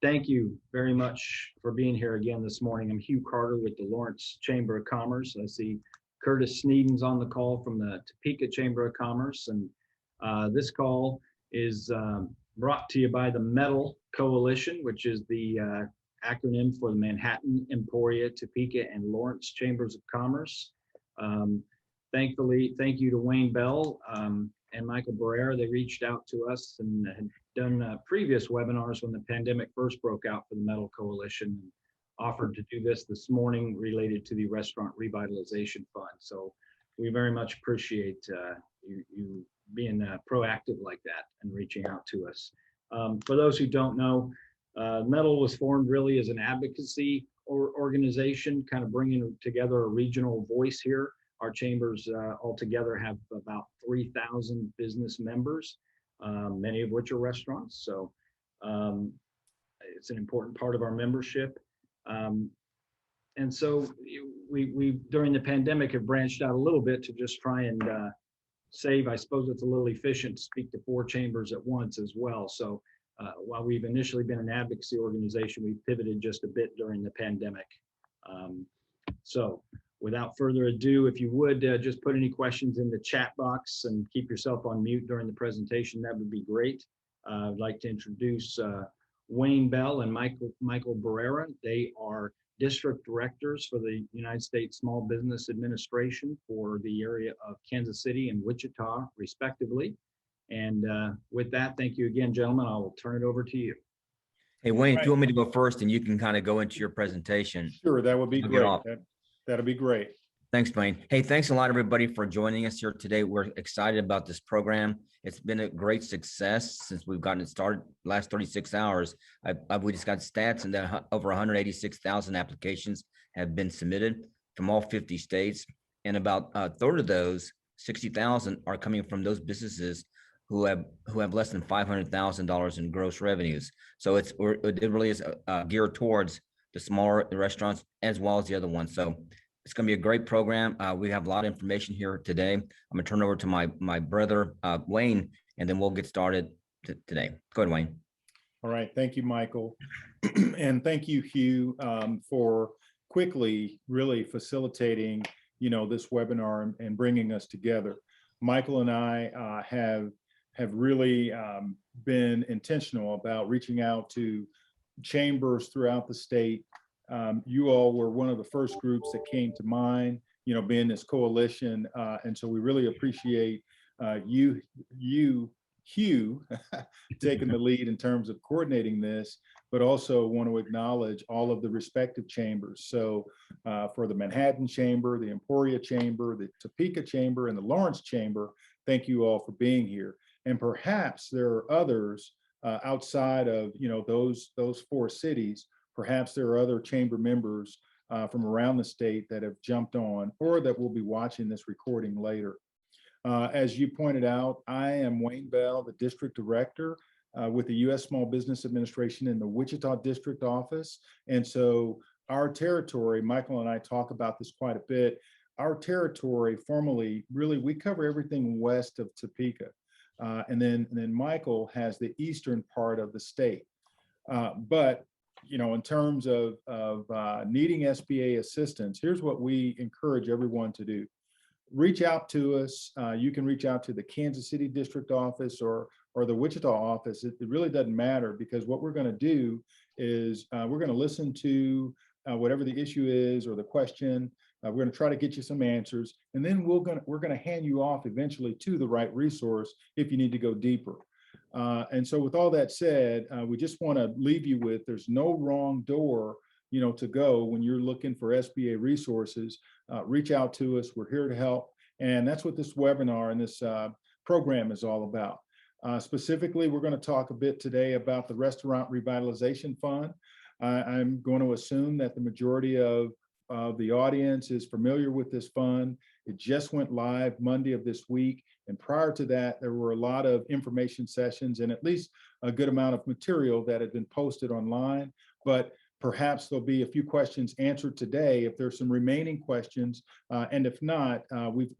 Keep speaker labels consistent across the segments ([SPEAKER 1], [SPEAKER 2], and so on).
[SPEAKER 1] Thank you very much for being here again this morning. I'm Hugh Carter with the Lawrence Chamber of Commerce. I see Curtis Sneeden's on the call from the Topeka Chamber of Commerce. And this call is brought to you by the METL Coalition, which is the acronym for the Manhattan, Emporia, Topeka, and Lawrence Chambers of Commerce. Thankfully, thank you to Wayne Bell and Michael Barrera. They reached out to us and had done previous webinars when the pandemic first broke out for the METL Coalition, and offered to do this morning related to the Restaurant Revitalization Fund. So we very much appreciate you being proactive like that and reaching out to us. For those who don't know, METL was formed really as an advocacy organization, kind of bringing together a regional voice here. Our chambers altogether have about 3,000 business members, many of which are restaurants. So it's an important part of our membership. And so we during the pandemic have branched out a little bit to just try and save. I suppose it's a little efficient to speak to 4 chambers at once as well. So while we've initially been an advocacy organization, we pivoted just a bit during the pandemic. So without further ado, if you would just put any questions in the chat box and keep yourself on mute during the presentation, that would be great. I'd like to introduce Wayne Bell and Michael Barrera. They are district directors for the United States Small Business Administration for the area of Kansas City and Wichita, respectively. And with that, thank you again, gentlemen. I will turn it over to you.
[SPEAKER 2] Hey, Wayne, if you want me to go first, and you can kind of go into your presentation.
[SPEAKER 3] Sure, that would be great. That'll be great.
[SPEAKER 2] Thanks, Wayne. Hey, thanks a lot, everybody, for joining us here today. We're excited about this program. It's been a great success since we've gotten it started. Last 36 hours, we just got stats, and then over 186,000 applications have been submitted from all 50 states, and about a third of those, 60,000, are coming from those businesses who have less than $500,000 in gross revenues. So it really is geared towards the smaller restaurants as well as the other ones. So it's going to be a great program. We have a lot of information here today. I'm going to turn it over to my brother, Wayne, and then we'll get started today. Go ahead, Wayne.
[SPEAKER 3] All right. Thank you, Michael. And thank you, Hugh, for quickly really facilitating, this webinar and bringing us together. Michael and I have really been intentional about reaching out to chambers throughout the state. You all were one of the first groups that came to mind, being this coalition. And so we really appreciate you, Hugh, taking the lead in terms of coordinating this, but also want to acknowledge all of the respective chambers. So for the Manhattan Chamber, the Emporia Chamber, the Topeka Chamber, and the Lawrence Chamber, thank you all for being here. And perhaps there are others outside of those 4 cities. Perhaps there are other chamber members from around the state that have jumped on or that will be watching this recording later. As you pointed out, I am Wayne Bell, the district director with the U.S. Small Business Administration in the Wichita district office. And so our territory, Michael and I talk about this quite a bit, our territory formally, really, we cover everything west of Topeka. And then Michael has the eastern part of the state. But, in terms of needing SBA assistance, here's what we encourage everyone to do. Reach out to us. You can reach out to the Kansas City district office or the Wichita office. It really doesn't matter, because what we're going to do is we're going to listen to whatever the issue is or the question. We're going to try to get you some answers, and then we're going to hand you off eventually to the right resource if you need to go deeper. And so with all that said, we just want to leave you with, there's no wrong door, to go when you're looking for SBA resources. Reach out to us. We're here to help. And that's what this webinar and this program is all about. Specifically, we're going to talk a bit today about the Restaurant Revitalization Fund. I'm going to assume that the majority of the audience is familiar with this fund. It just went live Monday of this week. And prior to that, there were a lot of information sessions and at least a good amount of material that had been posted online. But perhaps there'll be a few questions answered today if there's some remaining questions. And if not,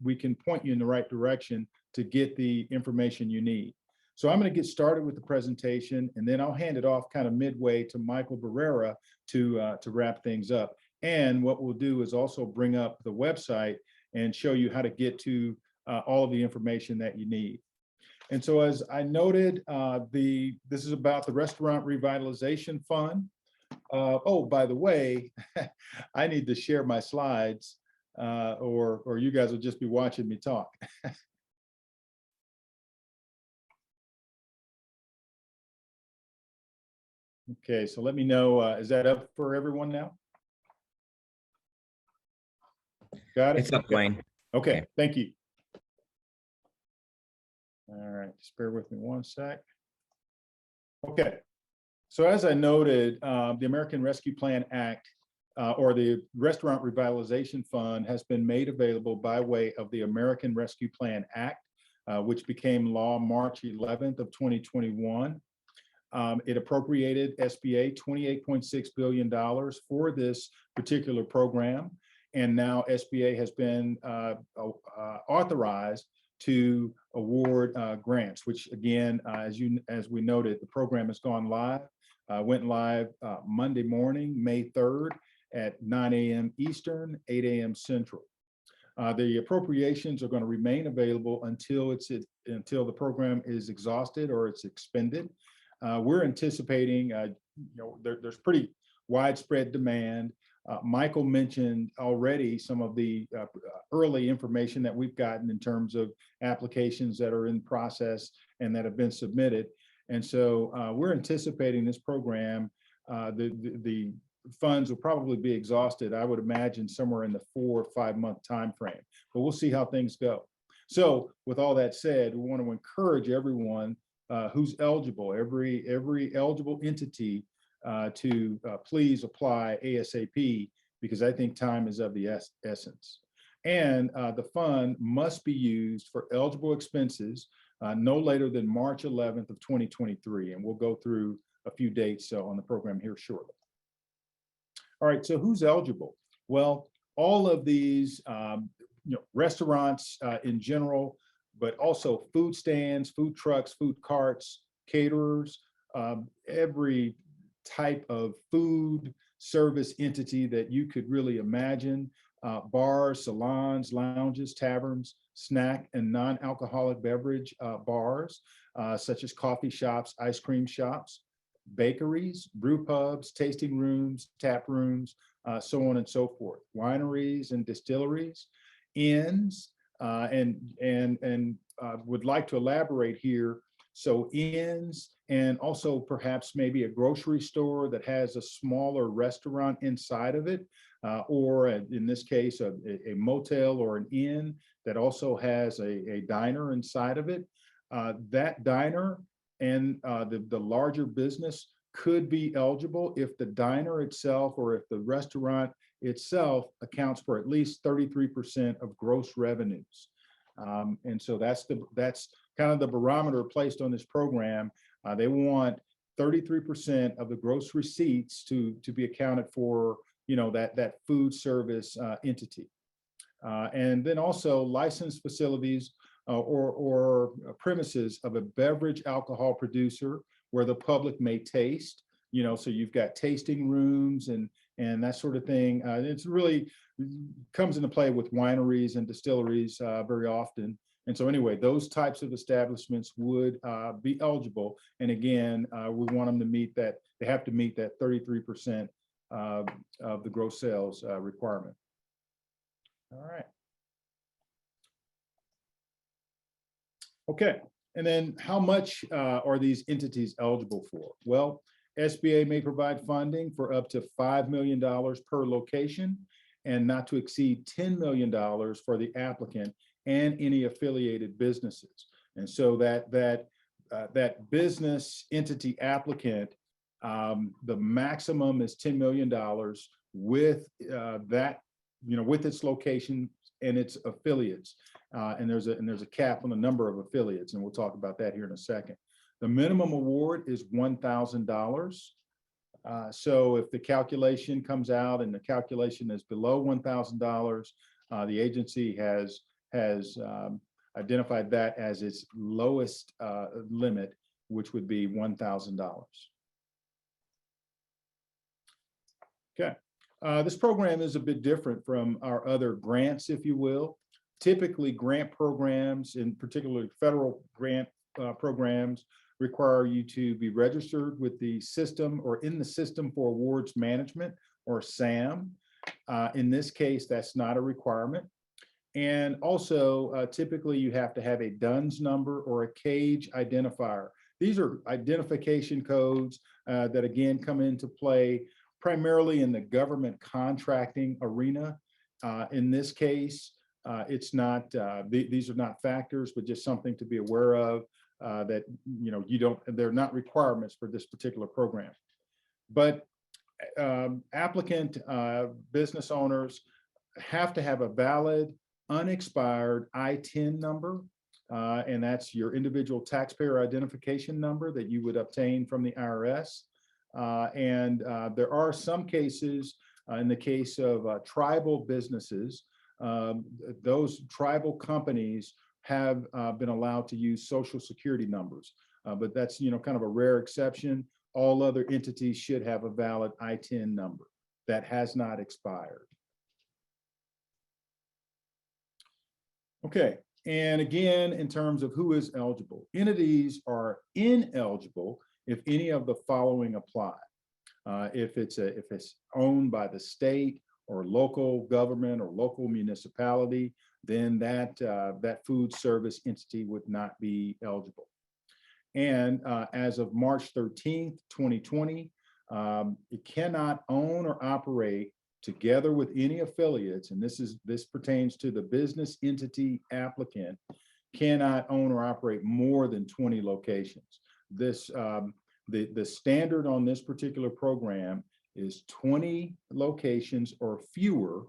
[SPEAKER 3] we can point you in the right direction to get the information you need. So I'm going to get started with the presentation, and then I'll hand it off kind of midway to Michael Barrera to wrap things up. And what we'll do is also bring up the website and show you how to get to all of the information that you need. And so, as I noted, this is about the Restaurant Revitalization Fund. Oh, by the way, I need to share my slides, or you guys will just be watching me talk. Okay, so let me know, is that up for everyone now? Got it?
[SPEAKER 2] It's up, Wayne.
[SPEAKER 3] Okay, thank you. All right, just bear with me one sec. Okay, so as I noted, the American Rescue Plan Act, or the Restaurant Revitalization Fund, has been made available by way of the American Rescue Plan Act, which became law March 11th of 2021. It appropriated SBA $28.6 billion for this particular program. And now SBA has been authorized to award grants, which again, as we noted, the program has gone live, went live Monday morning, May 3rd at 9 a.m. Eastern, 8 a.m. Central. The appropriations are going to remain available until the program is exhausted or it's expended. We're anticipating, there's pretty widespread demand. Michael mentioned already some of the early information that we've gotten in terms of applications that are in process and that have been submitted. And so we're anticipating this program, the funds will probably be exhausted, I would imagine, somewhere in the 4 or 5 month time frame, but we'll see how things go. So with all that said, we want to encourage everyone who's eligible, every eligible entity, to please apply ASAP, because I think time is of the essence. And the fund must be used for eligible expenses no later than March 11th of 2023. And we'll go through a few dates on the program here shortly. All right, so who's eligible? Well, all of these restaurants in general, but also food stands, food trucks, food carts, caterers, every type of food service entity that you could really imagine, bars, salons, lounges, taverns, snack and non-alcoholic beverage bars, such as coffee shops, ice cream shops, bakeries, brew pubs, tasting rooms, tap rooms, so on and so forth, wineries and distilleries, inns, and would like to elaborate here. So inns, and also perhaps maybe a grocery store that has a smaller restaurant inside of it, or in this case, a motel or an inn that also has a diner inside of it. That diner and the larger business could be eligible if the diner itself or if the restaurant itself accounts for at least 33% of gross revenues. And so that's kind of the barometer placed on this program. They want 33% of the gross receipts to be accounted for, that food service entity. And then also licensed facilities or premises of a beverage alcohol producer where the public may taste, so you've got tasting rooms and that sort of thing. It's really comes into play with wineries and distilleries very often. And so anyway, those types of establishments would be eligible. And again, we want them to meet that, they have to meet that 33% of the gross sales requirement. All right. Okay, and then how much are these entities eligible for? Well, SBA may provide funding for up to $5 million per location and not to exceed $10 million for the applicant and any affiliated businesses. And so that business entity applicant, the maximum is $10 million with that, with its location and its affiliates. And there's a cap on the number of affiliates, and we'll talk about that here in a second. The minimum award is $1,000. So if the calculation comes out and the calculation is below $1,000, the agency has identified that as its lowest limit, which would be $1,000. Okay. This program is a bit different from our other grants, if you will. Typically, grant programs, in particular federal grant programs, require you to be registered with the system or in the System for Awards Management, or SAM. In this case, that's not a requirement. And also, typically, you have to have a DUNS number or a cage identifier. These are identification codes that, again, come into play primarily in the government contracting arena. In this case, it's not, these are not factors, but just something to be aware of that, they're not requirements for this particular program. But applicant business owners have to have a valid, unexpired ITIN number, and that's your individual taxpayer identification number that you would obtain from the IRS. And there are some cases, in the case of tribal businesses, those tribal companies have been allowed to use Social Security numbers, but that's kind of a rare exception. All other entities should have a valid ITIN number that has not expired. Okay, and again, in terms of who is eligible, entities are ineligible if any of the following apply. If it's owned by the state or local government or local municipality, then that food service entity would not be eligible. And as of March 13th, 2020, it cannot own or operate together with any affiliates, and this pertains to the business entity applicant, cannot own or operate more than 20 locations. This the standard on this particular program is 20 locations or fewer.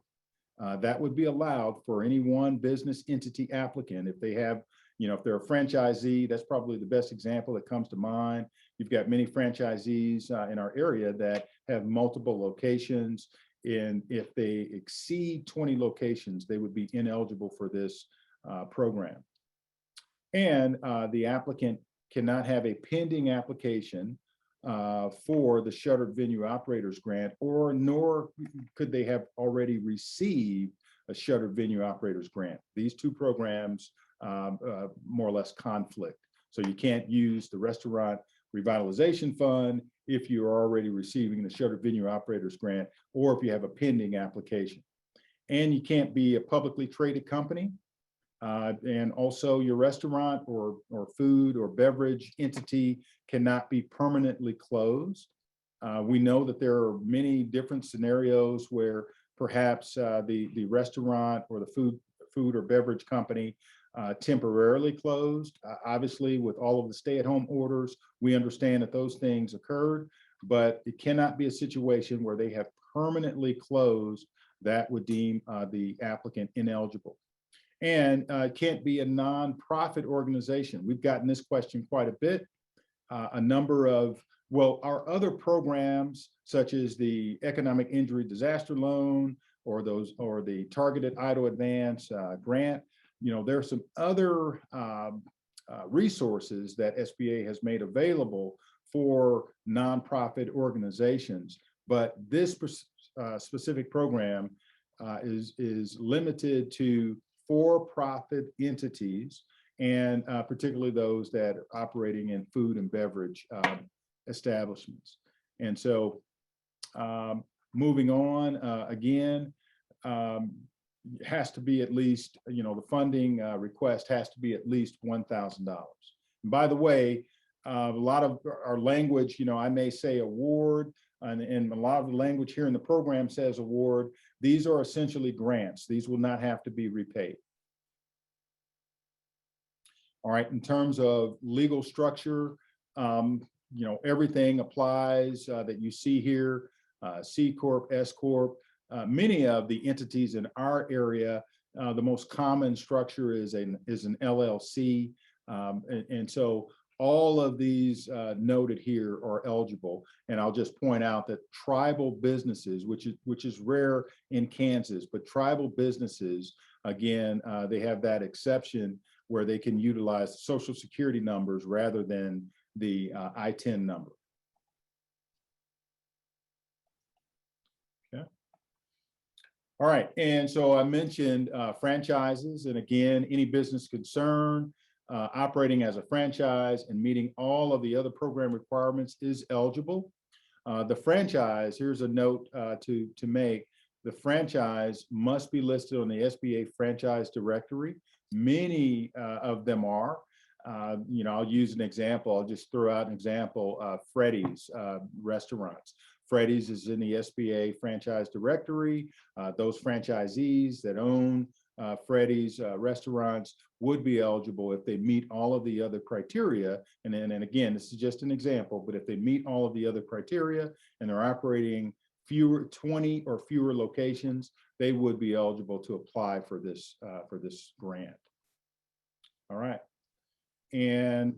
[SPEAKER 3] That would be allowed for any one business entity applicant. If they have, if they're a franchisee, that's probably the best example that comes to mind. You've got many franchisees in our area that have multiple locations, and if they exceed 20 locations, they would be ineligible for this program. And the applicant cannot have a pending application for the Shuttered Venue Operators Grant, nor could they have already received a Shuttered Venue Operators Grant. These two programs more or less conflict. So you can't use the Restaurant Revitalization Fund if you are already receiving the Shuttered Venue Operators Grant, or if you have a pending application. And you can't be a publicly traded company. And also your restaurant or food or beverage entity cannot be permanently closed. We know that there are many different scenarios where perhaps the restaurant or the food or beverage company temporarily closed. Obviously, with all of the stay-at-home orders, we understand that those things occurred, but it cannot be a situation where they have permanently closed. That would deem the applicant ineligible. And it can't be a nonprofit organization. We've gotten this question quite a bit. A number of, our other programs, such as the Economic Injury Disaster Loan or the Targeted Idle Advance Grant, there are some other resources that SBA has made available for nonprofit organizations. But this specific program is limited to for-profit entities, and particularly those that are operating in food and beverage establishments. And so moving on, again, it has to be at least, the funding request has to be at least $1,000. And by the way, a lot of our language, I may say award, and a lot of the language here in the program says award. These are essentially grants. These will not have to be repaid. All right, in terms of legal structure, everything applies that you see here, C Corp, S Corp. Many of the entities in our area, the most common structure is an LLC. And so all of these noted here are eligible. And I'll just point out that tribal businesses, which is rare in Kansas, but tribal businesses, again, they have that exception where they can utilize social security numbers rather than the ITIN number. Okay. All right, and so I mentioned franchises, and again, any business concern operating as a franchise and meeting all of the other program requirements is eligible. The franchise, here's a note to make, the franchise must be listed on the SBA Franchise Directory. Many of them are. You know, I'll use an example. I'll just throw out an example. Freddy's restaurants. Freddy's is in the SBA Franchise Directory. Those franchisees that own Freddy's restaurants would be eligible if they meet all of the other criteria. And again, this is just an example, but if they meet all of the other criteria and they're operating 20 or fewer locations, they would be eligible to apply for this grant. All right, and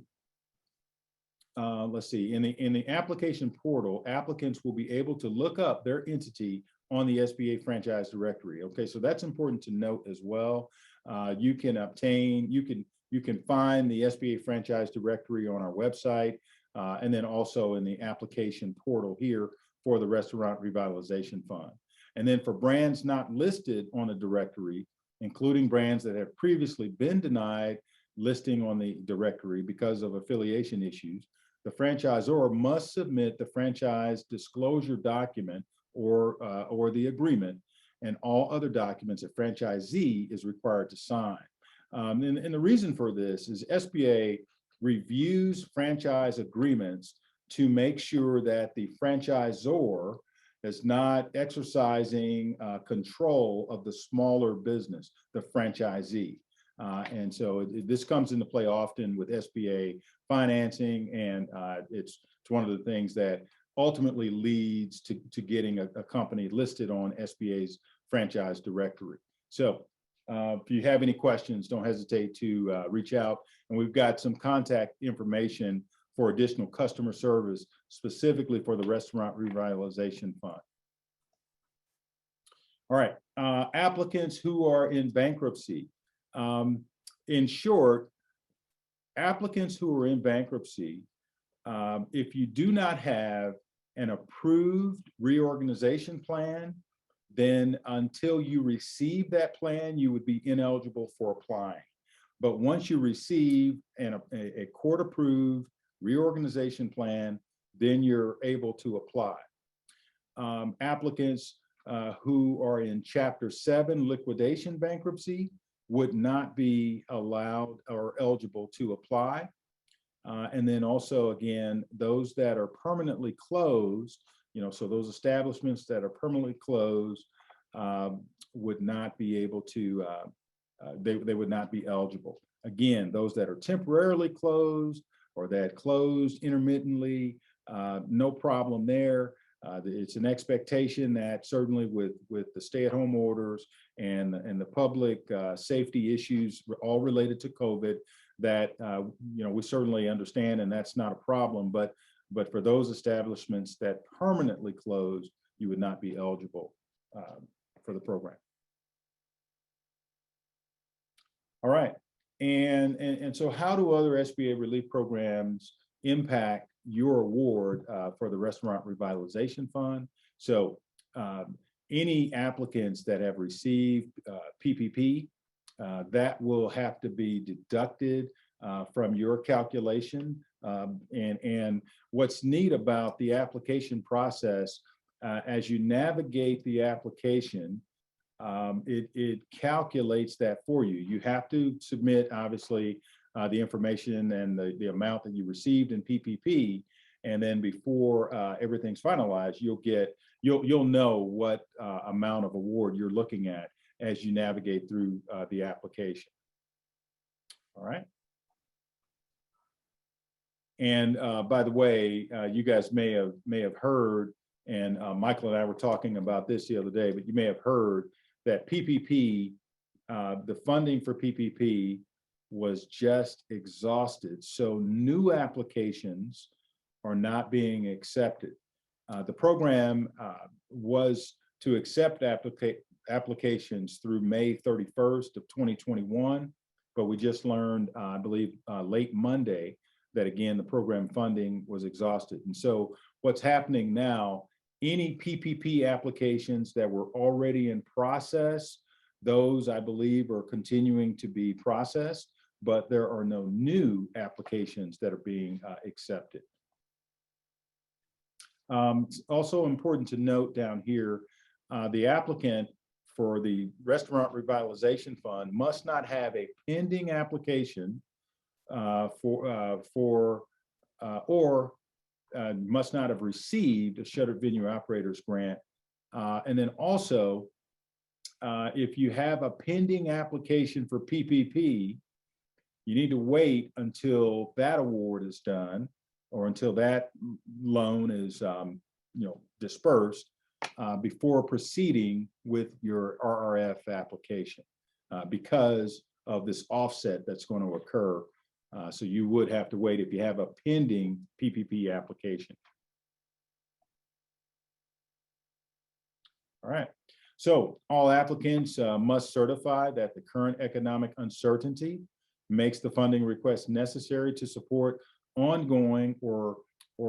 [SPEAKER 3] let's see, in the application portal, applicants will be able to look up their entity on the SBA Franchise Directory. Okay, so that's important to note as well. You can find the SBA Franchise Directory on our website, and then also in the application portal here for the Restaurant Revitalization Fund. And then for brands not listed on the directory, including brands that have previously been denied listing on the directory because of affiliation issues, the franchisor must submit the franchise disclosure document or the agreement and all other documents a franchisee is required to sign. And the reason for this is SBA reviews franchise agreements to make sure that the franchisor is not exercising control of the smaller business, the franchisee. And so this comes into play often with SBA financing, and it's one of the things that ultimately leads to getting a company listed on SBA's franchise directory. So if you have any questions, don't hesitate to reach out. And we've got some contact information for additional customer service, specifically for the Restaurant Revitalization Fund. All right, applicants who are in bankruptcy. In short, applicants who are in bankruptcy, if you do not have an approved reorganization plan, then until you receive that plan, you would be ineligible for applying. But once you receive a court-approved reorganization plan, then you're able to apply. Applicants who are in Chapter 7 liquidation bankruptcy would not be allowed or eligible to apply. And then also, again, those that are permanently closed, so those establishments that are permanently closed would not be able to, they would not be eligible. Again, those that are temporarily closed or that closed intermittently, no problem there. It's an expectation that certainly with the stay-at-home orders and the public safety issues all related to COVID, that we certainly understand, and that's not a problem. But for those establishments that permanently close, you would not be eligible for the program. All right, and so how do other SBA relief programs impact your award for the Restaurant Revitalization Fund? So any applicants that have received PPP, that will have to be deducted from your calculation. And what's neat about the application process, as you navigate the application, it calculates that for you. You have to submit, obviously, the information and the amount that you received in PPP, and then before everything's finalized, you'll know what amount of award you're looking at as you navigate through the application. All right. And by the way, you guys may have heard, and Michael and I were talking about this the other day, but you may have heard that PPP, the funding for PPP was just exhausted. So new applications are not being accepted. The program was to accept applications through May 31st of 2021. but we just learned, I believe, late Monday, that again, the program funding was exhausted. And so what's happening now, any PPP applications that were already in process, those I believe are continuing to be processed, but there are no new applications that are being accepted. It's also important to note down here, the applicant for the Restaurant Revitalization Fund must not have a pending application or must not have received a shuttered venue operators grant. And then also, if you have a pending application for PPP, you need to wait until that award is done, or until that loan is dispersed, before proceeding with your RRF application, because of this offset that's going to occur. So you would have to wait if you have a pending PPP application. All right. So all applicants must certify that the current economic uncertainty makes the funding request necessary to support ongoing or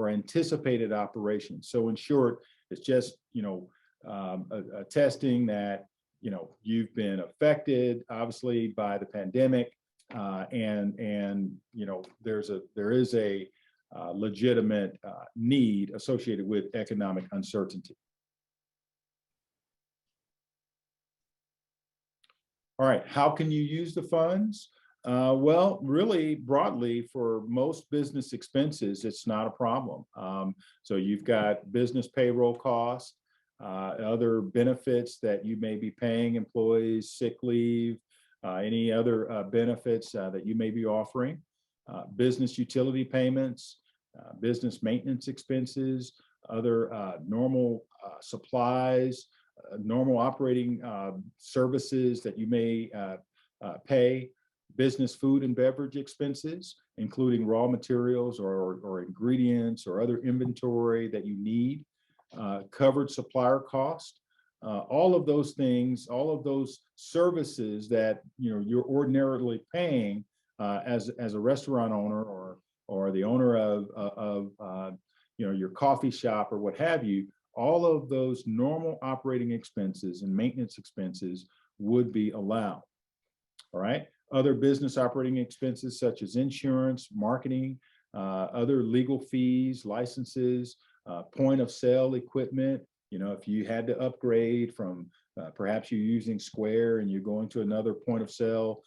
[SPEAKER 3] anticipated operations. So in short, it's just, attesting that, you've been affected obviously by the pandemic, and there is a legitimate need associated with economic uncertainty. All right, how can you use the funds? Well, really broadly, for most business expenses, it's not a problem. So you've got business payroll costs, other benefits that you may be paying employees, sick leave, any other benefits that you may be offering, business utility payments, business maintenance expenses, other normal supplies, normal operating services that you may pay, business food and beverage expenses, including raw materials or ingredients or other inventory that you need, covered supplier cost, all of those things, all of those services that you're ordinarily paying as a restaurant owner or the owner of your coffee shop or what have you. All of those normal operating expenses and maintenance expenses would be allowed. All right. Other business operating expenses such as insurance, marketing, other legal fees, licenses, point of sale equipment. If you had to upgrade from perhaps you're using Square and you're going to another point of sale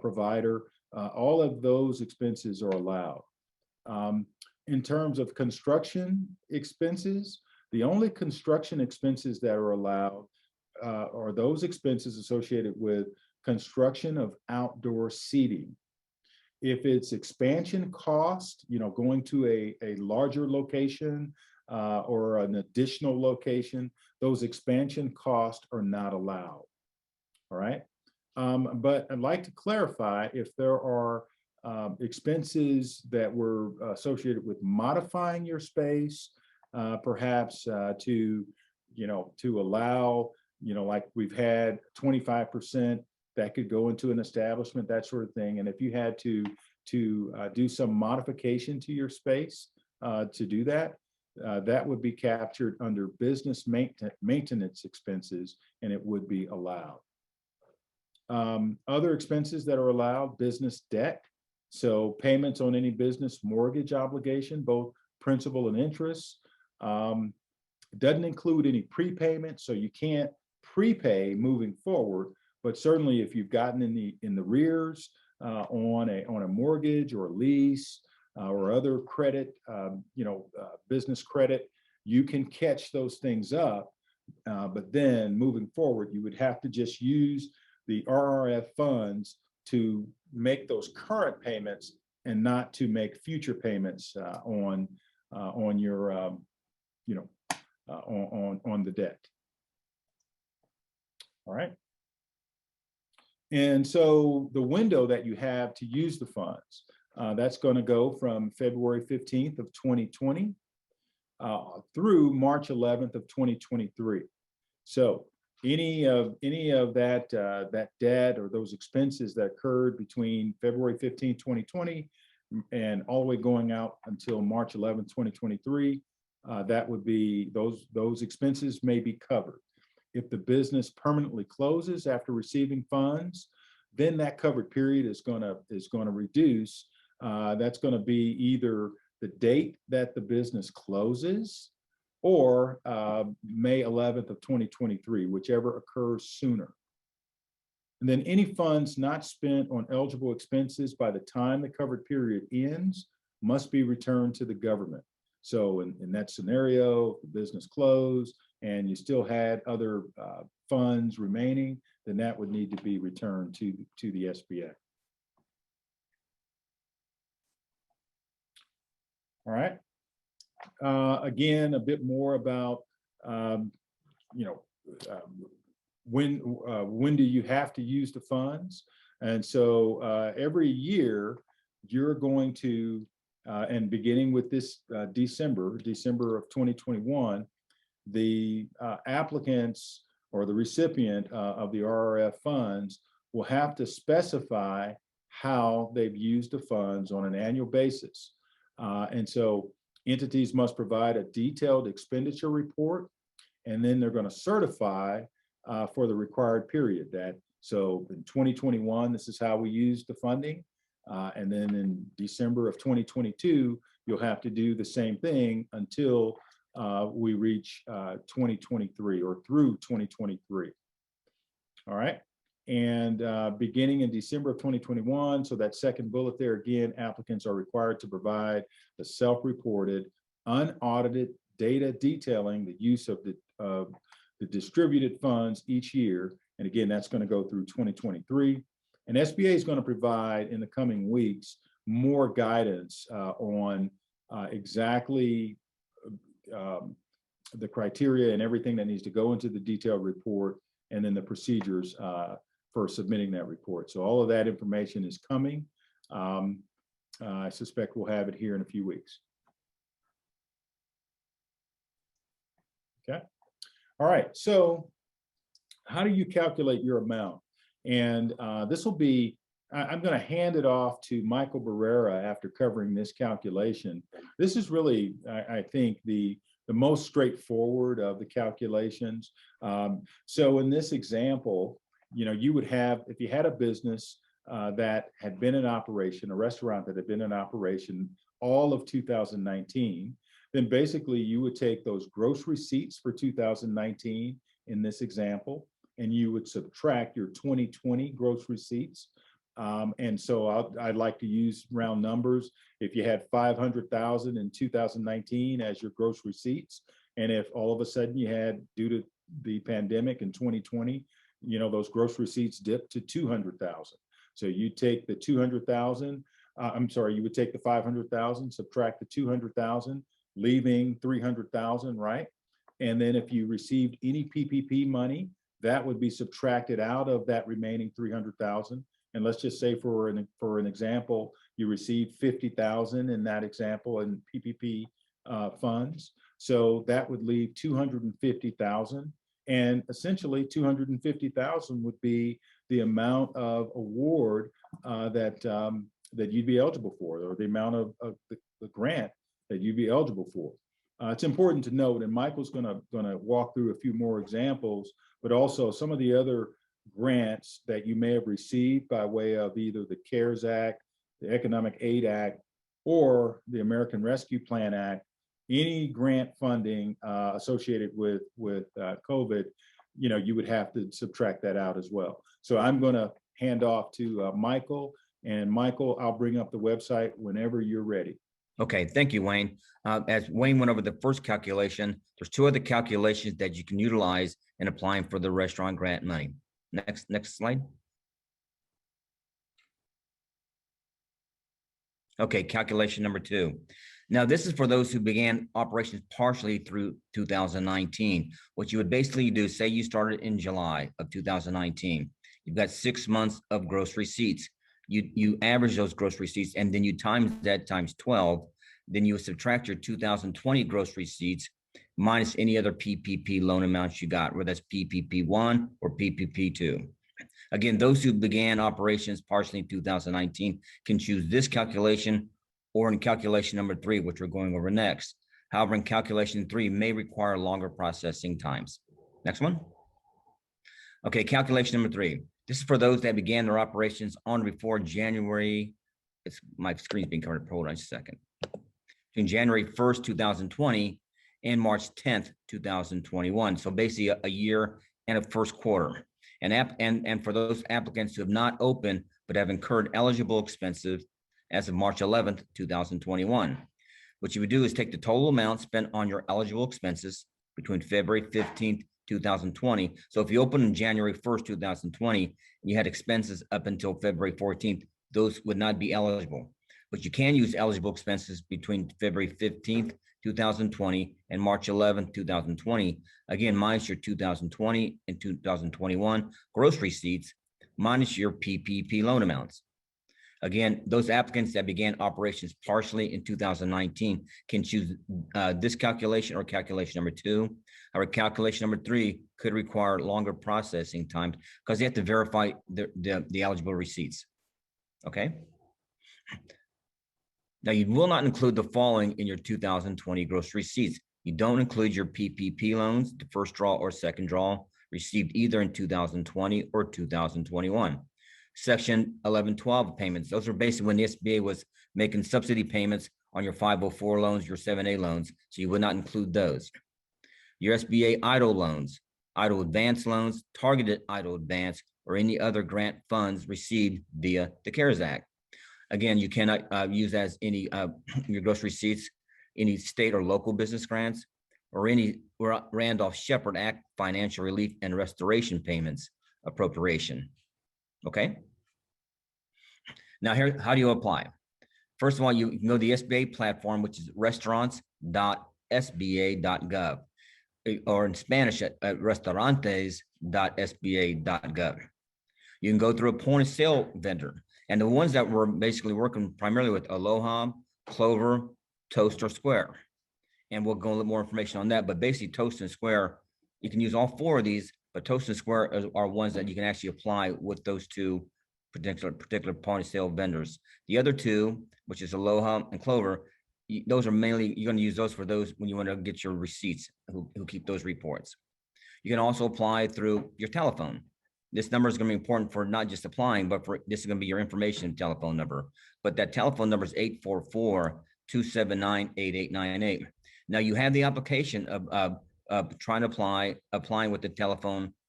[SPEAKER 3] provider, all of those expenses are allowed. In terms of construction expenses, the only construction expenses that are allowed are those expenses associated with construction of outdoor seating. If it's expansion cost, going to a larger location or an additional location, those expansion costs are not allowed. All right. But I'd like to clarify if there are expenses that were associated with modifying your space, perhaps to allow, like we've had 25% that could go into an establishment, that sort of thing. And if you had to do some modification to your space to do that, that would be captured under business maintenance expenses, and it would be allowed. Other expenses that are allowed, business debt. So payments on any business mortgage obligation, both principal and interest. Doesn't include any prepayment, so you can't prepay moving forward. But certainly, if you've gotten in the rears on a mortgage or a lease or other credit, business credit, you can catch those things up. But then moving forward, you would have to just use the RRF funds to make those current payments and not to make future payments on your on the debt. All right. And so the window that you have to use the funds, that's going to go from February 15th of 2020 through March 11th of 2023. So any of that that debt or those expenses that occurred between February 15, 2020 and all the way going out until March 11, 2023, that would be those expenses may be covered. If the business permanently closes after receiving funds, then that covered period is going to reduce. That's going to be either the date that the business closes or May 11th of 2023, whichever occurs sooner. And then any funds not spent on eligible expenses by the time the covered period ends must be returned to the government. So in that scenario, the business closed and you still had other funds remaining, then that would need to be returned to the SBA. All right. Again, a bit more about, when do you have to use the funds? And so every year you're going to, and beginning with this December of 2021, the applicants or the recipient of the RRF funds will have to specify how they've used the funds on an annual basis. And so entities must provide a detailed expenditure report, and then they're going to certify for the required period. So in 2021, this is how we used the funding. And then in December of 2022, you'll have to do the same thing until we reach 2023 or through 2023. All right. And beginning in December of 2021, so that second bullet there again, applicants are required to provide the self-reported, unaudited data detailing the use of the distributed funds each year. And again, that's going to go through 2023. And SBA is going to provide in the coming weeks more guidance on exactly the criteria and everything that needs to go into the detailed report, and then the procedures for submitting that report. So all of that information is coming. I suspect we'll have it here in a few weeks. Okay. All right. So how do you calculate your amount? And this will be, I'm going to hand it off to Michael Barrera after covering this calculation. This is really, I think, the most straightforward of the calculations. So in this example, you would have, if you had a business that had been in operation, a restaurant that had been in operation all of 2019, then basically you would take those gross receipts for 2019 in this example, and you would subtract your 2020 gross receipts. And so I'd like to use round numbers. If you had 500,000 in 2019 as your gross receipts, and if all of a sudden you had, due to the pandemic in 2020, those gross receipts dipped to 200,000. So you take the 200,000, you would take the 500,000, subtract the 200,000, leaving 300,000, right? And then if you received any PPP money, that would be subtracted out of that remaining 300,000. And let's just say for an example, you received 50,000 in that example in PPP funds. So that would leave 250,000. And essentially 250,000 would be the amount of award that you'd be eligible for, or the amount of the grant that you'd be eligible for. It's important to note, and Michael's gonna walk through a few more examples, but also some of the other grants that you may have received by way of either the CARES Act, the Economic Aid Act, or the American Rescue Plan Act. Any grant funding associated with COVID, you would have to subtract that out as well. So I'm going to hand off to Michael, and Michael, I'll bring up the website whenever you're ready.
[SPEAKER 2] Okay, thank you, Wayne. As Wayne went over the first calculation, there's two other calculations that you can utilize in applying for the restaurant grant money. Next slide. Okay, calculation number 2. Now, this is for those who began operations partially through 2019. What you would basically do, say you started in July of 2019. You've got 6 months of gross receipts. You average those gross receipts, and then you times that times 12. Then you subtract your 2020 gross receipts, minus any other PPP loan amounts you got, whether that's PPP1 or PPP2. Again, those who began operations partially in 2019 can choose this calculation or in calculation number 3, which we're going over next. However, in calculation 3 may require longer processing times. Next one. Okay, calculation number 3. This is for those that began their operations on or before January. My screen's being covered. Hold on just a second. Between January 1st, 2020 and March 10th, 2021. So basically a year and a first quarter. And for those applicants who have not opened but have incurred eligible expenses as of March 11th, 2021. What you would do is take the total amount spent on your eligible expenses between February 15th, 2020. So if you opened on January 1st, 2020, and you had expenses up until February 14th, those would not be eligible. But you can use eligible expenses between February 15th, 2020 and March 11th, 2020. Again, minus your 2020 and 2021 gross receipts, minus your PPP loan amounts. Again, those applicants that began operations partially in 2019 can choose this calculation or calculation number 2. Or calculation number 3 could require longer processing times because they have to verify the eligible receipts. Okay. Now, you will not include the following in your 2020 gross receipts. You don't include your PPP loans, the first draw or second draw, received either in 2020 or 2021. Section 1112 payments. Those are basically when the SBA was making subsidy payments on your 504 loans, your 7A loans. So you would not include those. Your SBA EIDL loans, EIDL advance loans, targeted EIDL advance, or any other grant funds received via the CARES Act. Again, you cannot use as any your gross receipts, any state or local business grants, or any Randolph-Shepard Act financial relief and restoration payments appropriation. Okay. Now here, how do you apply? First of all, you can go to the SBA platform, which is restaurants.sba.gov, or in Spanish at restaurantes.sba.gov. You can go through a point of sale vendor. And the ones that we're basically working primarily with Aloha, Clover, Toast, or Square. And we'll go a little more information on that. But basically Toast and Square, you can use all 4 of these, but Toast and Square are ones that you can actually apply with those 2 particular point of sale vendors. The other 2, which is Aloha and Clover, those are mainly, you're going to use those for those when you want to get your receipts, who keep those reports. You can also apply through your telephone. This number is going to be important for not just applying, but for this is going to be your information telephone number. But that telephone number is 844-279-8898. Now you have the application of trying to applying with the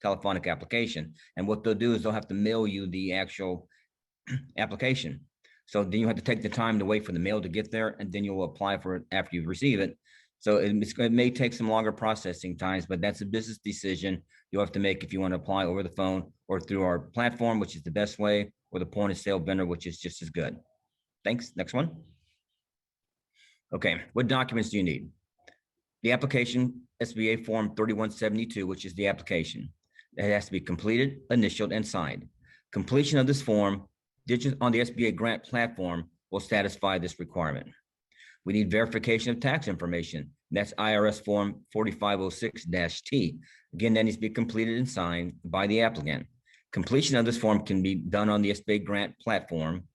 [SPEAKER 2] telephonic application. And what they'll do is they'll have to mail you the actual application. So then you have to take the time to wait for the mail to get there, and then you'll apply for it after you receive it. So it may take some longer processing times, but that's a business decision you'll have to make if you want to apply over the phone or through our platform, which is the best way, or the point of sale vendor, which is just as good. Thanks. Next one. Okay. What documents do you need? The application, SBA Form 3172, which is the application. It has to be completed, initialed, and signed. Completion of this form on the SBA grant platform will satisfy this requirement. We need verification of tax information. That's IRS Form 4506-T. Again, that needs to be completed and signed by the applicant. Completion of this form can be done on the SBA grant platform,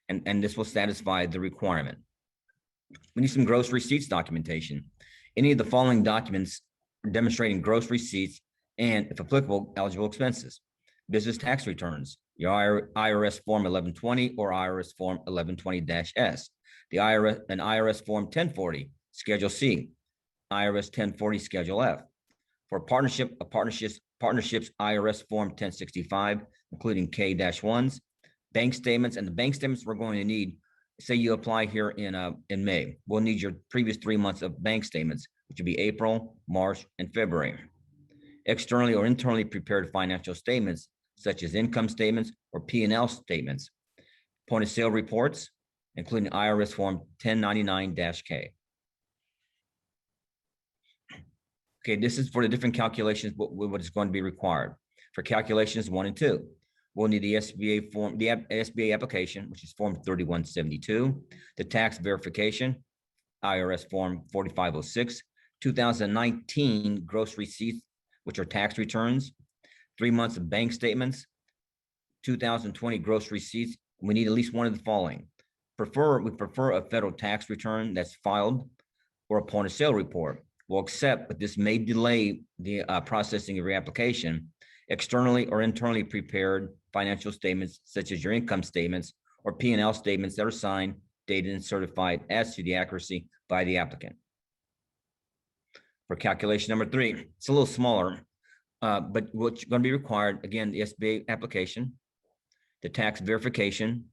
[SPEAKER 2] and this will satisfy the requirement. We need some gross receipts documentation. Any of the following documents demonstrating gross receipts and, if applicable, eligible expenses. Business tax returns, your IRS Form 1120 or IRS Form 1120-S. An IRS Form 1040, Schedule C, IRS 1040, Schedule F. For partnerships IRS Form 1065, including K-1s, bank statements, and the bank statements we're going to need. Say you apply here in May, we'll need your previous 3 months of bank statements, which would be April, March, and February. Externally or internally prepared financial statements, such as income statements or P&L statements. Point of sale reports, including IRS Form 1099-K. Okay, this is for the different calculations, what is going to be required. For calculations 1 and 2, we'll need the SBA form, the SBA application, which is Form 3172, the tax verification, IRS Form 4506, 2019 gross receipts, which are tax returns, 3 months of bank statements, 2020 gross receipts. We need at least one of the following. We prefer a federal tax return that's filed or a point of sale report. We'll accept, but this may delay the processing of your application. Externally or internally prepared financial statements, such as your income statements or P&L statements that are signed, dated, and certified as to the accuracy by the applicant. For calculation number 3, it's a little smaller, but what's going to be required, again, the SBA application, the tax verification,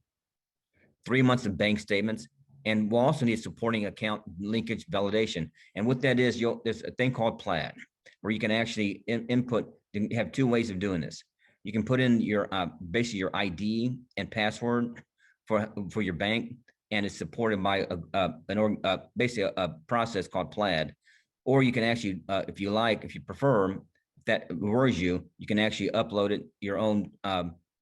[SPEAKER 2] 3 months of bank statements, and we'll also need supporting account linkage validation. And what that is, there's a thing called PLAD, where you can actually input. You have 2 ways of doing this. You can put in your basically your ID and password for your bank, and it's supported by basically a process called PLAD. Or you can actually, if you prefer, if that worries you, you can actually upload it your own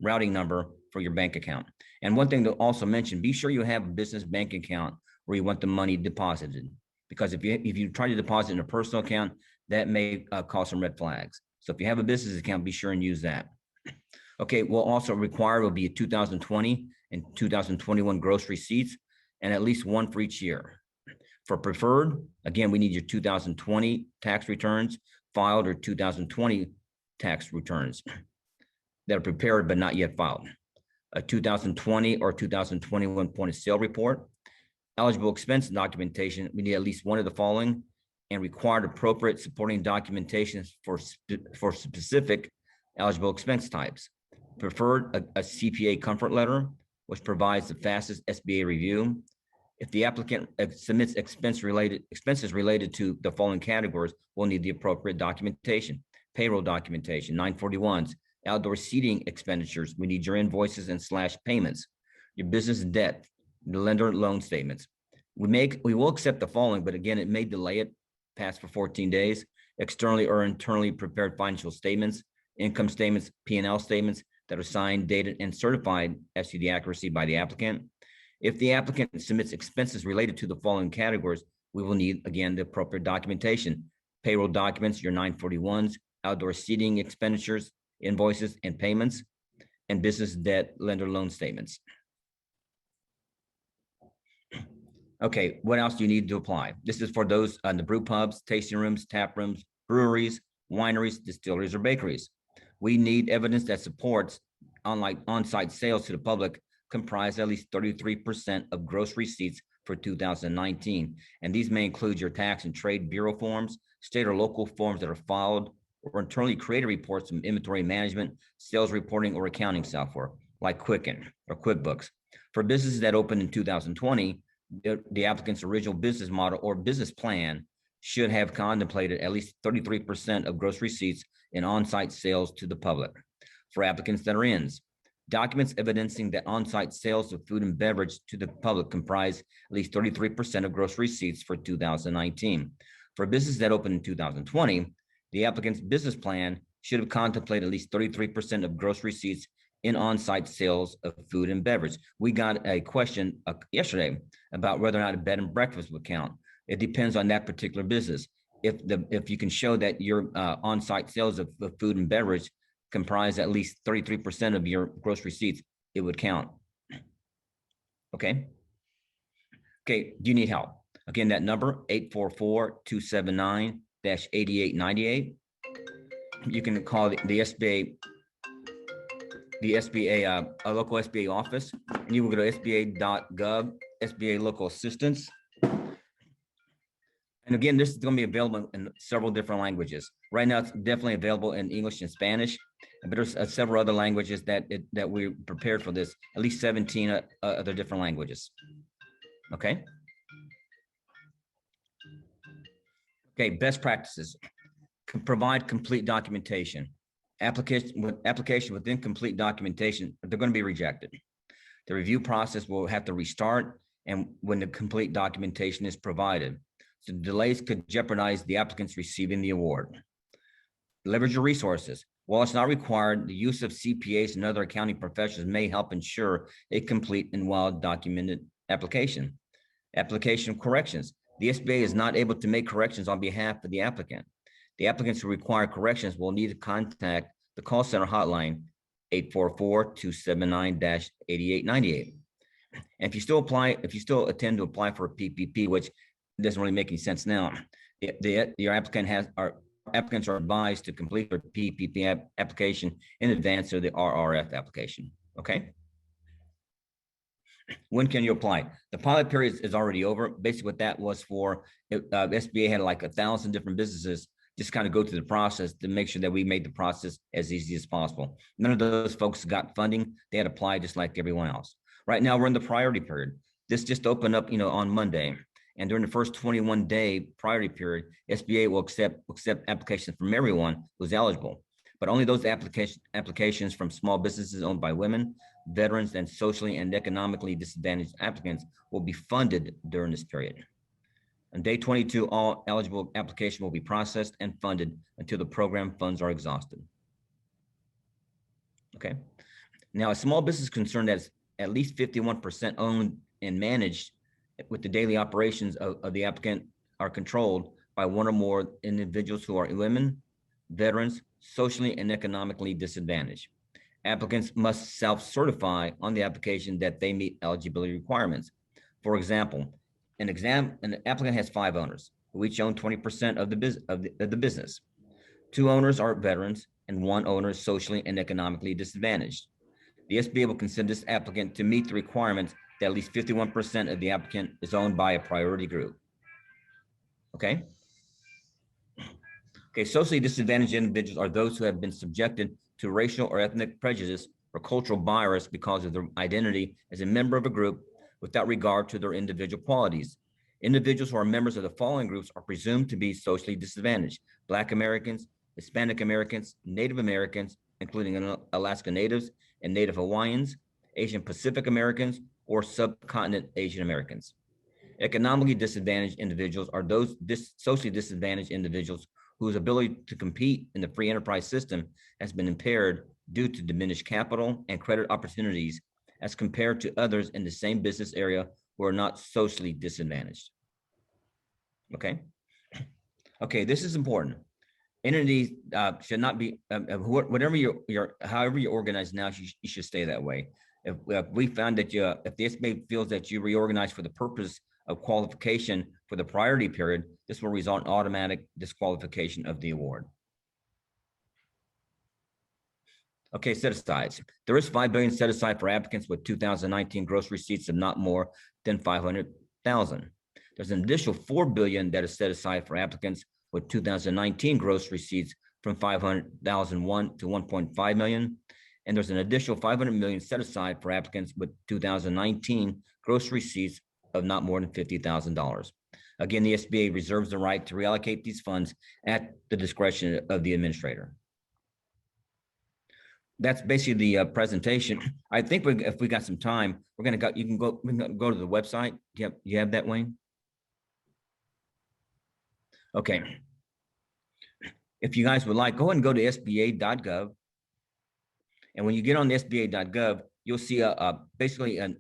[SPEAKER 2] routing number for your bank account. And one thing to also mention, be sure you have a business bank account where you want the money deposited, because if you try to deposit in a personal account, that may cause some red flags. So if you have a business account, be sure and use that. Okay, we'll also require will be a 2020 and 2021 gross receipts, and at least one for each year. For preferred, again, we need your 2020 tax returns filed or 2020 tax returns that are prepared but not yet filed. A 2020 or 2021 point of sale report. Eligible expense documentation, we need at least one of the following, and required appropriate supporting documentation for specific eligible expense types. Preferred, a CPA comfort letter, which provides the fastest SBA review. If the applicant submits expenses related to the following categories, we'll need the appropriate documentation. Payroll documentation, 941s, outdoor seating expenditures, we need your invoices and / payments, your business debt, the lender loan statements. We will accept the following, but again, it may delay it past for 14 days. Externally or internally prepared financial statements, income statements, P&L statements that are signed, dated, and certified as to the accuracy by the applicant. If the applicant submits expenses related to the following categories, we will need, again, the appropriate documentation. Payroll documents, your 941s, outdoor seating expenditures, invoices and payments, and business debt lender loan statements. Okay, what else do you need to apply? This is for those on the brew pubs, tasting rooms, tap rooms, breweries, wineries, distilleries, or bakeries. We need evidence that supports on-site sales to the public comprise at least 33% of gross receipts for 2019. And these may include your tax and trade bureau forms, state or local forms that are filed, or internally created reports from inventory management, sales reporting, or accounting software like Quicken or QuickBooks. For businesses that opened in 2020, the applicant's original business model or business plan should have contemplated at least 33% of gross receipts in on-site sales to the public. For applicants that are ins, documents evidencing that on-site sales of food and beverage to the public comprise at least 33% of gross receipts for 2019. For businesses that opened in 2020, the applicant's business plan should have contemplated at least 33% of gross receipts in on-site sales of food and beverage. We got a question yesterday about whether or not a bed and breakfast would count. It depends on that particular business. If you can show that your on-site sales of food and beverage comprise at least 33% of your gross receipts, it would count. Okay. Okay, do you need help? Again, that number, 844-279-8898. You can call the SBA, a local SBA office, and you will go to SBA.gov, SBA local assistance. And again, this is going to be available in several different languages. Right now, it's definitely available in English and Spanish, but there's several other languages that we prepared for this, at least 17 other different languages. Okay. Okay, best practices. Provide complete documentation. Application with incomplete documentation, they're going to be rejected. The review process will have to restart, and when the complete documentation is provided. So delays could jeopardize the applicants receiving the award. Leverage your resources. While it's not required, the use of CPAs and other accounting professionals may help ensure a complete and well-documented application. Application corrections. The SBA is not able to make corrections on behalf of the applicant. The applicants who require corrections will need to contact the call center hotline 844-279-8898. And if you still intend to apply for a PPP, which doesn't really make any sense now, your applicants are advised to complete their PPP application in advance of the RRF application. Okay. When can you apply? The pilot period is already over. Basically, what that was for, SBA had like 1,000 different businesses just kind of go through the process to make sure that we made the process as easy as possible. None of those folks got funding. They had applied just like everyone else. Right now, we're in the priority period. This just opened up, on Monday. And during the first 21-day priority period, SBA will accept applications from everyone who's eligible, but only those applications from small businesses owned by women, veterans, and socially and economically disadvantaged applicants will be funded during this period. On day 22, all eligible applications will be processed and funded until the program funds are exhausted. Okay. Now, a small business concern that's at least 51% owned and managed with the daily operations of the applicant are controlled by one or more individuals who are women, veterans, socially and economically disadvantaged. Applicants must self-certify on the application that they meet eligibility requirements. For example, an applicant has 5 owners who each own 20% of the business. 2 owners are veterans and 1 owner is socially and economically disadvantaged. The SBA will consider this applicant to meet the requirements that at least 51% of the applicant is owned by a priority group. Okay. Okay, socially disadvantaged individuals are those who have been subjected to racial or ethnic prejudice or cultural bias because of their identity as a member of a group without regard to their individual qualities. Individuals who are members of the following groups are presumed to be socially disadvantaged: Black Americans, Hispanic Americans, Native Americans, including Alaska Natives and Native Hawaiians, Asian Pacific Americans, or subcontinent Asian Americans. Economically disadvantaged individuals are those socially disadvantaged individuals whose ability to compete in the free enterprise system has been impaired due to diminished capital and credit opportunities as compared to others in the same business area who are not socially disadvantaged. Okay. Okay, this is important. Entities should not be, whatever however you're organized now, you should stay that way. If we found that if the SBA feels that you reorganize for the purpose of qualification for the priority period, this will result in automatic disqualification of the award. Okay, set-asides. There is $5 billion set aside for applicants with 2019 gross receipts of not more than $500,000. There's an additional $4 billion that is set aside for applicants with 2019 gross receipts from $500,001 to $1.5 million. And there's an additional $500 million set aside for applicants with 2019 gross receipts of not more than $50,000. Again, the SBA reserves the right to reallocate these funds at the discretion of the administrator. That's basically the presentation. I think if we got some time, we can go to the website. You have that, Wayne? Okay. If you guys would like, go ahead and go to SBA.gov. And when you get on the SBA.gov, you'll see basically an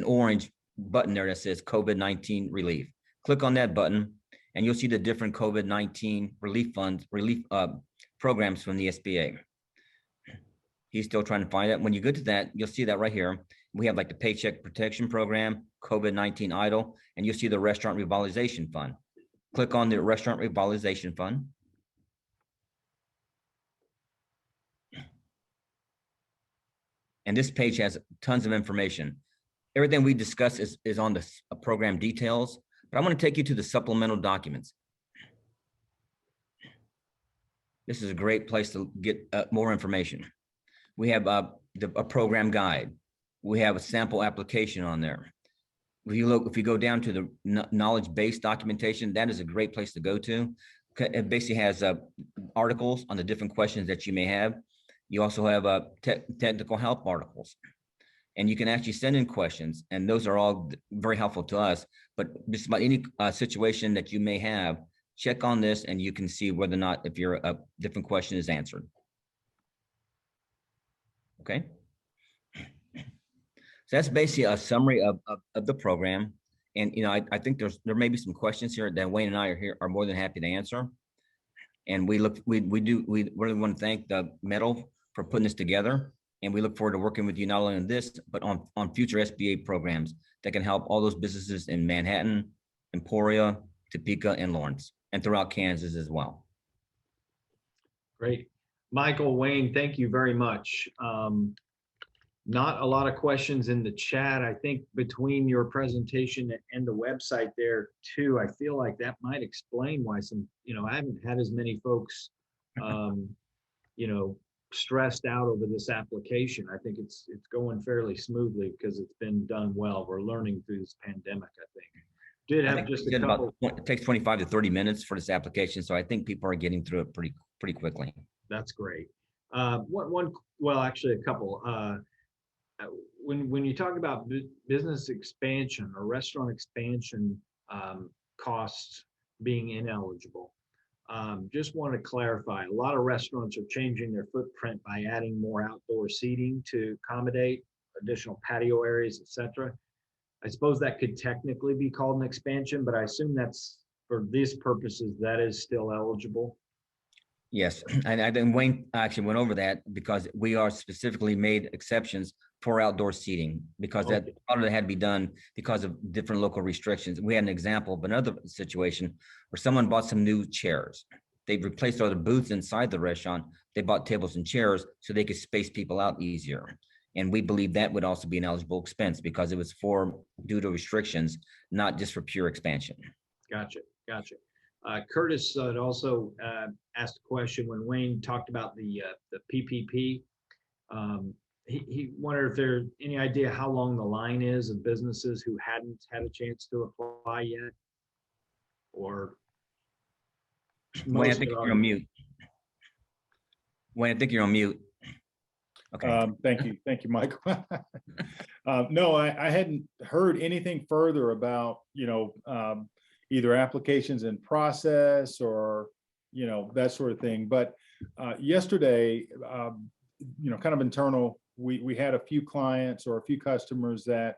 [SPEAKER 2] orange button there that says COVID-19 relief. Click on that button and you'll see the different COVID-19 relief programs from the SBA. He's still trying to find that. When you go to that, you'll see that right here. We have like the Paycheck Protection Program, COVID-19 EIDL, and you'll see the Restaurant Revitalization Fund. Click on the Restaurant Revitalization Fund. And this page has tons of information. Everything we discuss is on the program details, but I want to take you to the supplemental documents. This is a great place to get more information. We have a program guide. We have a sample application on there. If you go down to the knowledge-based documentation, that is a great place to go to. It basically has articles on the different questions that you may have. You also have technical help articles, and you can actually send in questions, and those are all very helpful to us. But just about any situation that you may have, check on this, and you can see whether or not if your different question is answered. Okay. So that's basically a summary of the program. And, I think there may be some questions here that Wayne and I are more than happy to answer. And we really want to thank the METL for putting this together. And we look forward to working with you not only on this, but on future SBA programs that can help all those businesses in Manhattan, Emporia, Topeka, and Lawrence, and throughout Kansas as well.
[SPEAKER 1] Great. Michael, Wayne, thank you very much. Not a lot of questions in the chat. I think between your presentation and the website there too, I feel like that might explain why I haven't had as many folks, stressed out over this application. I think it's going fairly smoothly because it's been done well. We're learning through this pandemic, I think. Did have just a couple.
[SPEAKER 2] It takes 25 to 30 minutes for this application. So I think people are getting through it pretty quickly.
[SPEAKER 1] That's great. Well, actually a couple. When you talk about business expansion or restaurant expansion costs being ineligible, just want to clarify, a lot of restaurants are changing their footprint by adding more outdoor seating to accommodate additional patio areas, etc. I suppose that could technically be called an expansion, but I assume that's, for these purposes, that is still eligible.
[SPEAKER 2] Yes, and I think Wayne actually went over that because we are specifically made exceptions for outdoor seating because that probably had to be done because of different local restrictions. We had an example of another situation where someone bought some new chairs. They replaced all the booths inside the restaurant. They bought tables and chairs so they could space people out easier. And we believe that would also be an eligible expense because it was due to restrictions, not just for pure expansion.
[SPEAKER 1] Gotcha. Curtis had also asked a question when Wayne talked about the PPP. He wondered if there's any idea how long the line is of businesses who hadn't had a chance to apply yet, or
[SPEAKER 2] Wayne, I think you're on mute. Wayne, I think you're on mute. Okay.
[SPEAKER 3] Thank you, Michael. No, I hadn't heard anything further about, either applications in process or, that sort of thing. But yesterday, kind of internal, we had a few clients or a few customers that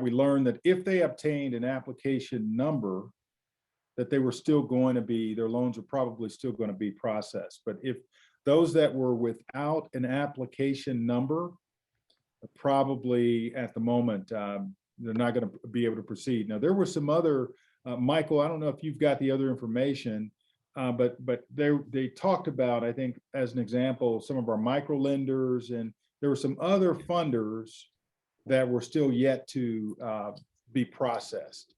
[SPEAKER 3] we learned that if they obtained an application number, that they were still going to be, their loans are probably still going to be processed. But if those that were without an application number, probably at the moment, they're not going to be able to proceed. Now, there were some other, Michael, I don't know if you've got the other information, but they talked about, I think, as an example, some of our micro lenders, and there were some other funders that were still yet to be processed.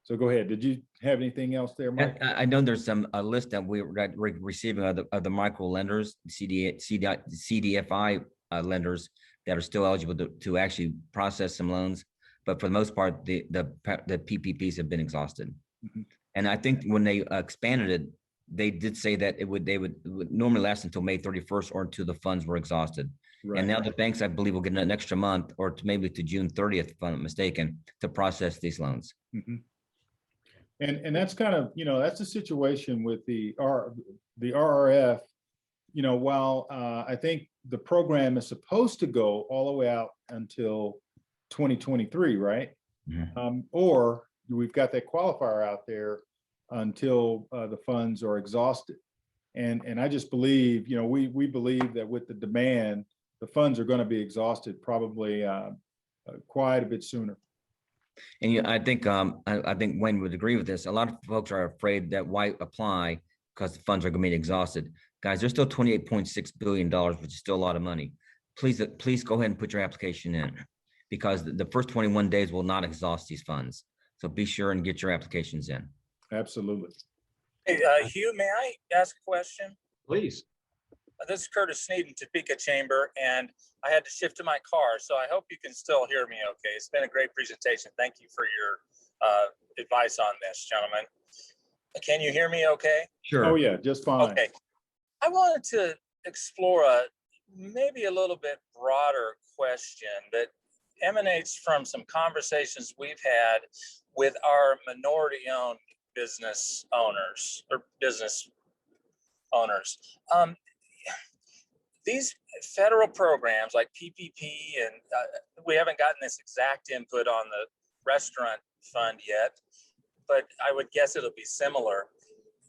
[SPEAKER 3] So go ahead. Did you have anything else there, Mike?
[SPEAKER 2] I know there's a list that we're receiving of the micro lenders, CDFI lenders that are still eligible to actually process some loans. But for the most part, the PPPs have been exhausted. Mm-hmm. And I think when they expanded it, they did say that they would normally last until May 31st or until the funds were exhausted. Right. And now the banks, I believe, will get an extra month or maybe to June 30th, if I'm not mistaken, to process these loans.
[SPEAKER 3] Mm-hmm. And that's kind of, that's the situation with the RRF, while I think the program is supposed to go all the way out until 2023, right? Mm-hmm. Or we've got that qualifier out there until the funds are exhausted. And I just believe, we believe that with the demand, the funds are going to be exhausted probably quite a bit sooner.
[SPEAKER 2] And I think Wayne would agree with this. A lot of folks are afraid that why apply because the funds are going to be exhausted. Guys, there's still $28.6 billion, which is still a lot of money. Please go ahead and put your application in because the first 21 days will not exhaust these funds. So be sure and get your applications in.
[SPEAKER 3] Absolutely.
[SPEAKER 4] Hey, Hugh, may I ask a question?
[SPEAKER 1] Please.
[SPEAKER 4] This is Curtis Sneeden, Topeka Chamber, and I had to shift to my car, so I hope you can still hear me okay. It's been a great presentation. Thank you for your advice on this, gentlemen. Can you hear me okay?
[SPEAKER 2] Sure.
[SPEAKER 3] Oh, yeah, just fine.
[SPEAKER 4] Okay. I wanted to explore maybe a little bit broader question that emanates from some conversations we've had with our minority-owned business owners or business owners. these federal programs like PPP, and we haven't gotten this exact input on the restaurant fund yet, but I would guess it'll be similar.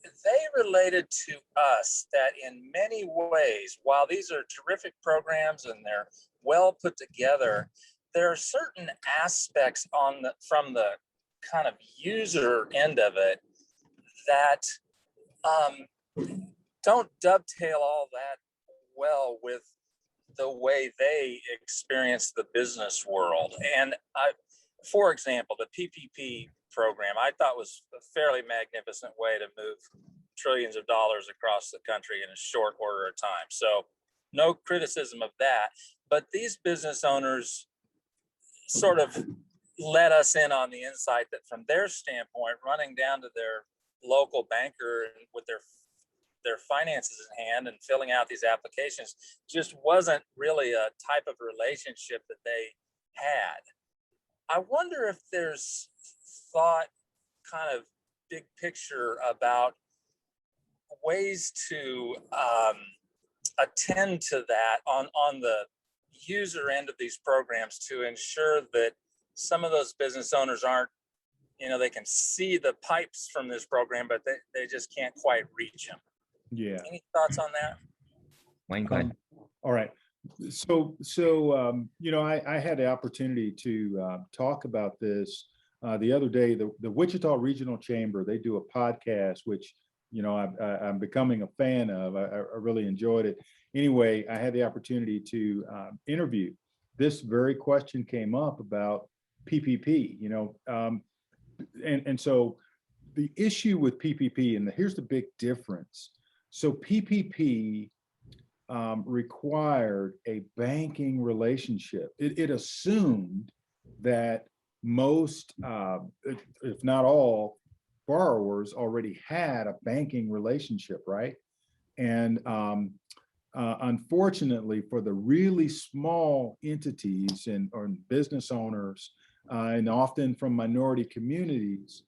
[SPEAKER 4] They related to us that in many ways, while these are terrific programs and they're well put together, there are certain aspects from the kind of user end of it that don't dovetail all that well with the way they experience the business world. And for example, the PPP program I thought was a fairly magnificent way to move trillions of dollars across the country in a short order of time. So no criticism of that, but these business owners sort of let us in on the insight that from their standpoint, running down to their local banker with their finances in hand and filling out these applications just wasn't really a type of relationship that they had. I wonder if there's thought kind of big picture about ways to attend to that on the user end of these programs to ensure that some of those business owners aren't, they can see the pipes from this program, but they just can't quite reach them.
[SPEAKER 3] Yeah.
[SPEAKER 4] Any thoughts on that?
[SPEAKER 2] Wayne, go ahead.
[SPEAKER 3] All right. So I had the opportunity to talk about this the other day. The Wichita Regional Chamber, they do a podcast, which, I'm becoming a fan of. I really enjoyed it. Anyway, I had the opportunity to interview. This very question came up about PPP, and so the issue with PPP, and here's the big difference. So PPP required a banking relationship. It assumed that most, if not all, borrowers already had a banking relationship, right? And unfortunately, for the really small entities or business owners, and often from minority communities,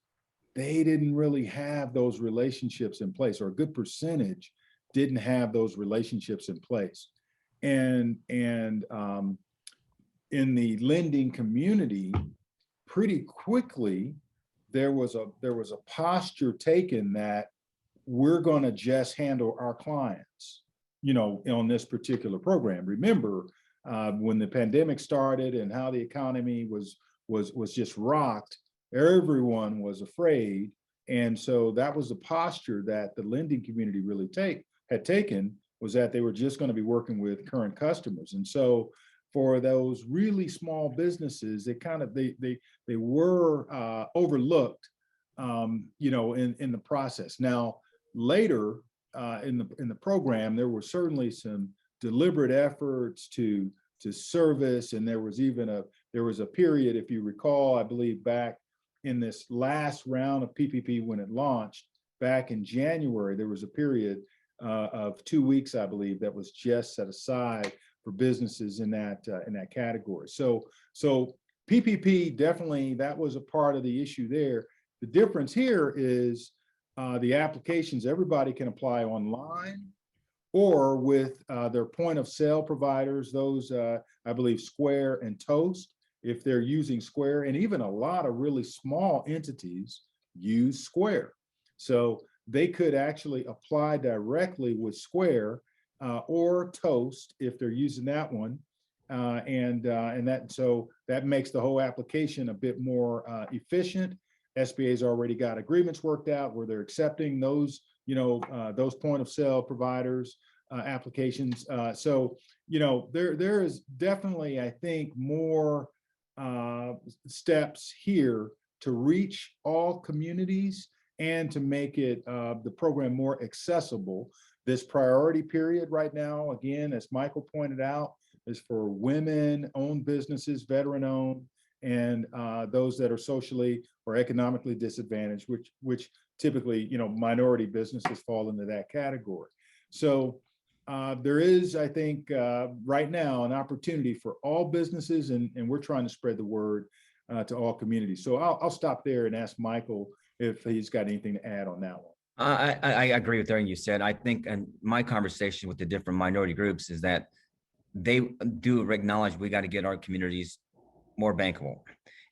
[SPEAKER 3] they didn't really have those relationships in place, or a good percentage didn't have those relationships in place. And in the lending community, pretty quickly, there was a posture taken that we're going to just handle our clients, on this particular program. Remember, when the pandemic started and how the economy was just rocked, everyone was afraid. And so that was the posture that the lending community really had taken, was that they were just going to be working with current customers. And so for those really small businesses, they were overlooked, in the process. Now, later in the program, there were certainly some deliberate efforts to service, and there was a period, if you recall, I believe back in this last round of PPP when it launched back in January, there was a period of 2 weeks, I believe, that was just set aside for businesses in that category. So PPP, definitely, that was a part of the issue there. The difference here is the applications, everybody can apply online or with their point of sale providers, those, I believe, Square and Toast, if they're using Square, and even a lot of really small entities use Square. So they could actually apply directly with Square or Toast if they're using that one. So that makes the whole application a bit more efficient. SBA's already got agreements worked out where they're accepting those, those point of sale providers applications. So there is definitely, I think, more steps here to reach all communities and to make it the program more accessible. This priority period right now, again, as Michael pointed out, is for women-owned businesses, veteran-owned, and those that are socially or economically disadvantaged, which typically, minority businesses fall into that category. So there is, I think, right now an opportunity for all businesses, and we're trying to spread the word to all communities. So I'll stop there and ask Michael if he's got anything to add on that one.
[SPEAKER 2] I agree with everything you said. I think, and my conversation with the different minority groups is that they do acknowledge we got to get our communities more bankable.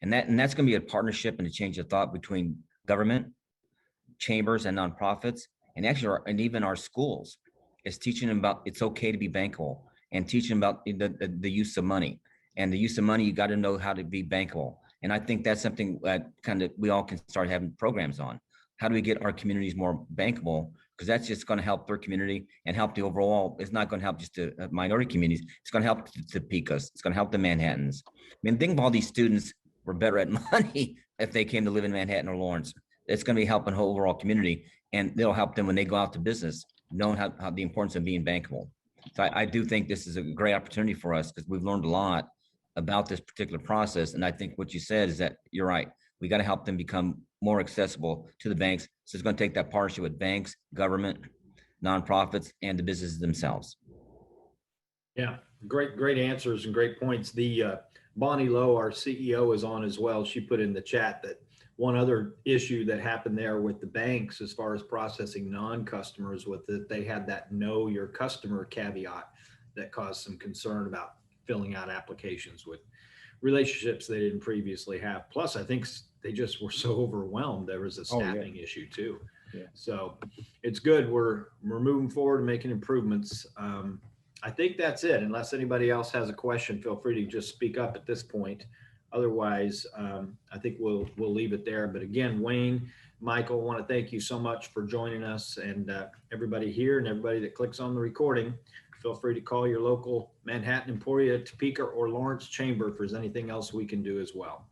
[SPEAKER 2] And that's going to be a partnership and a change of thought between government, chambers, and nonprofits, and actually, and even our schools. Is teaching them about it's okay to be bankable, and teaching about the use of money. And the use of money, you got to know how to be bankable. And I think that's something that kind of we all can start having programs on. How do we get our communities more bankable? Because that's just going to help their community and help the overall. It's not going to help just the minority communities. It's going to help the Topekas. It's going to help the Manhattans. I mean, think of all these students were better at money if they came to live in Manhattan or Lawrence. It's going to be helping the whole overall community, and it'll help them when they go out to business, knowing how the importance of being bankable. So I do think this is a great opportunity for us because we've learned a lot about this particular process. And I think what you said is that you're right. We got to help them become more accessible to the banks. So it's going to take that partnership with banks, government, nonprofits, and the businesses themselves.
[SPEAKER 1] Yeah, great answers and great points. The Bonnie Lowe, our CEO, is on as well. She put in the chat that one other issue that happened there with the banks as far as processing non-customers was that they had that know your customer caveat that caused some concern about filling out applications with relationships they didn't previously have. Plus, I think they just were so overwhelmed. There was a staffing issue too.
[SPEAKER 3] Yeah.
[SPEAKER 1] So it's good. We're moving forward and making improvements. I think that's it. Unless anybody else has a question, feel free to just speak up at this point. Otherwise, I think we'll leave it there. But again, Wayne, Michael, I want to thank you so much for joining us, and everybody here and everybody that clicks on the recording. Feel free to call your local Manhattan, Emporia, Topeka, or Lawrence chamber if there's anything else we can do as well.